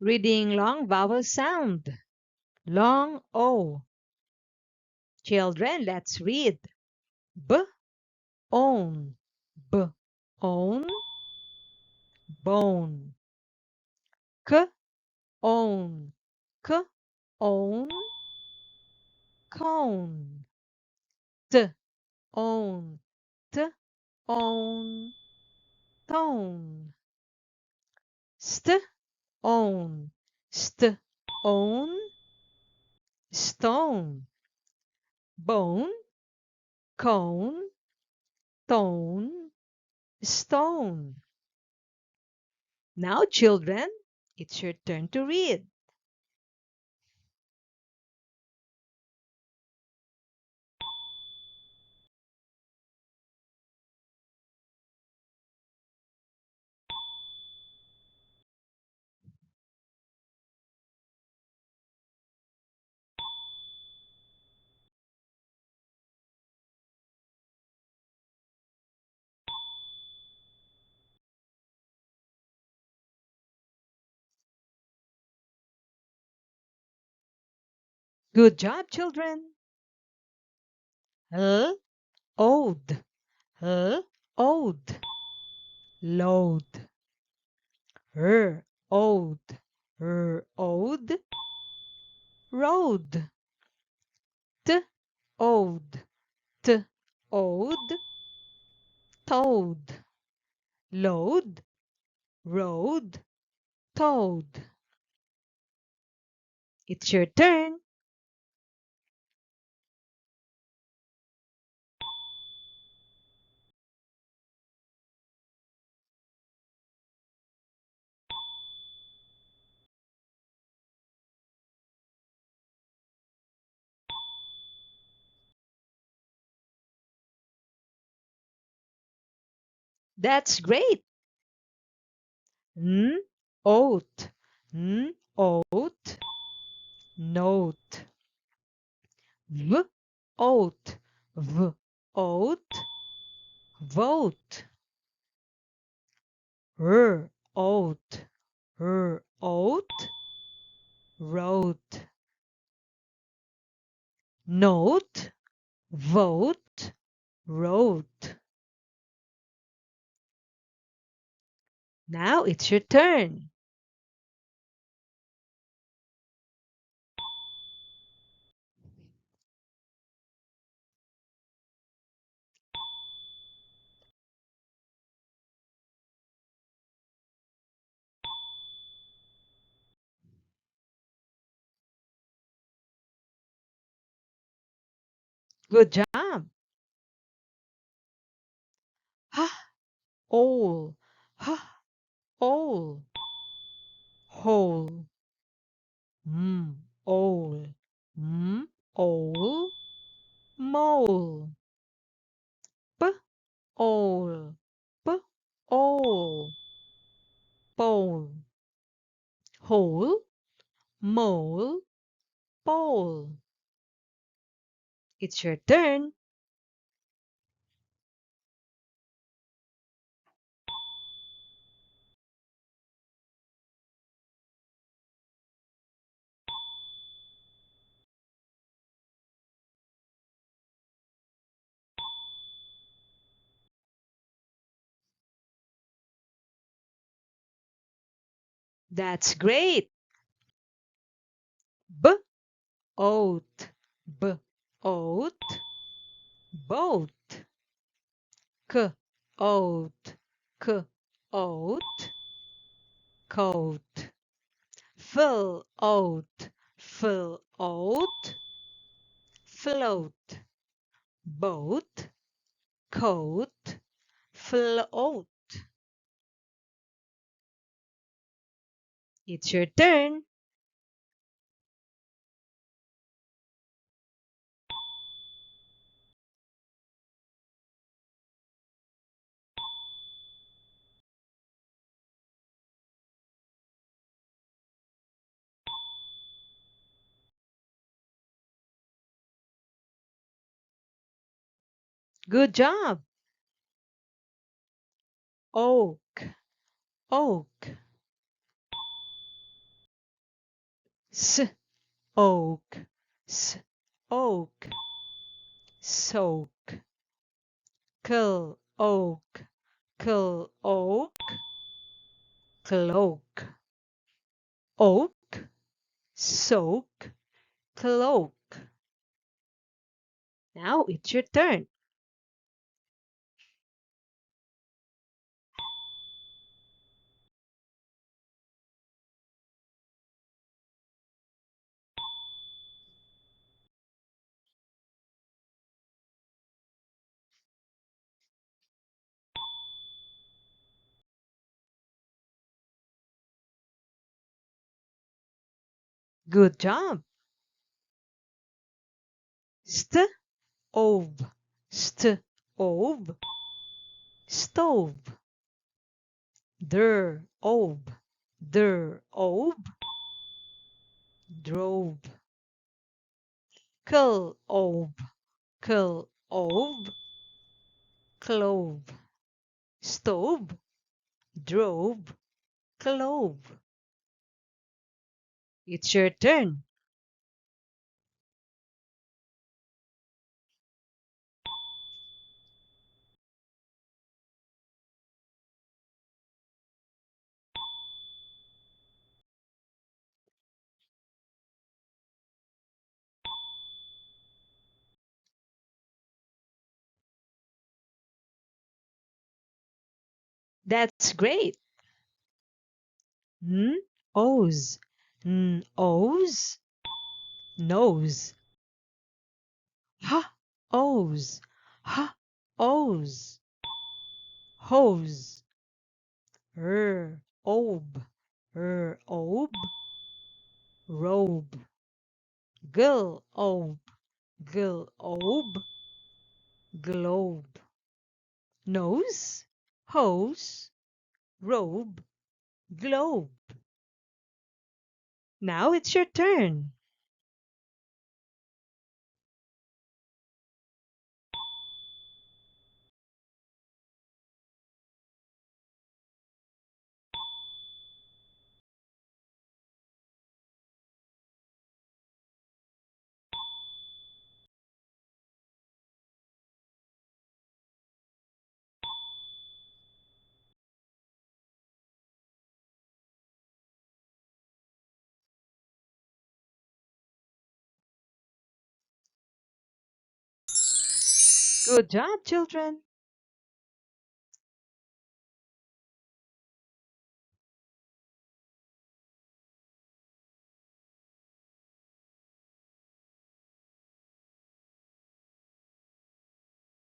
Reading long vowel sound. Long O. Children, let's read. B, own. B, own. Bone. K, own. K, own. Cone. T, own. T, own. Tone. St, own. St, own. Stone. Bone. Cone. Tone. Stone. Now, children, it's your turn to read. Good job, children. L, ode. L, ode. Load. Ode. Ode. Road. T, ode. T, ode. Toad. Load. Road. Toad. It's your turn. That's great. N, oat. N, oat. Note. V, oat. V, oat. Vote. Oat. Oat. Wrote. Note. Vote. Wrote. Now it's your turn. Good job. Ha, all. Ha, all. Whole. All. All. Mole. P, all. P, all. Pole. Whole. Mole. Pole. It's your turn. That's great. B, oat. B, oat. Boat. K, oat. K, oat. Coat. Fill out. Fill out. Float. Boat. Coat. Float. It's your turn. Good job. Oak. Oak. S, oak, s, oak, soak, kill, oak, cloak, oak, soak, cloak. Now it's your turn. Good job. St, ove, ove, stove. Ove, ove, drove. Ove, ove, clove. Stove, drove, clove. It's your turn. That's great. N, O's, O's, nose. Ha, O's, ha, O's, hose. Obe, obe, robe. Obe, obe, globe. Nose, hose, robe, globe. Now it's your turn. Good job, children.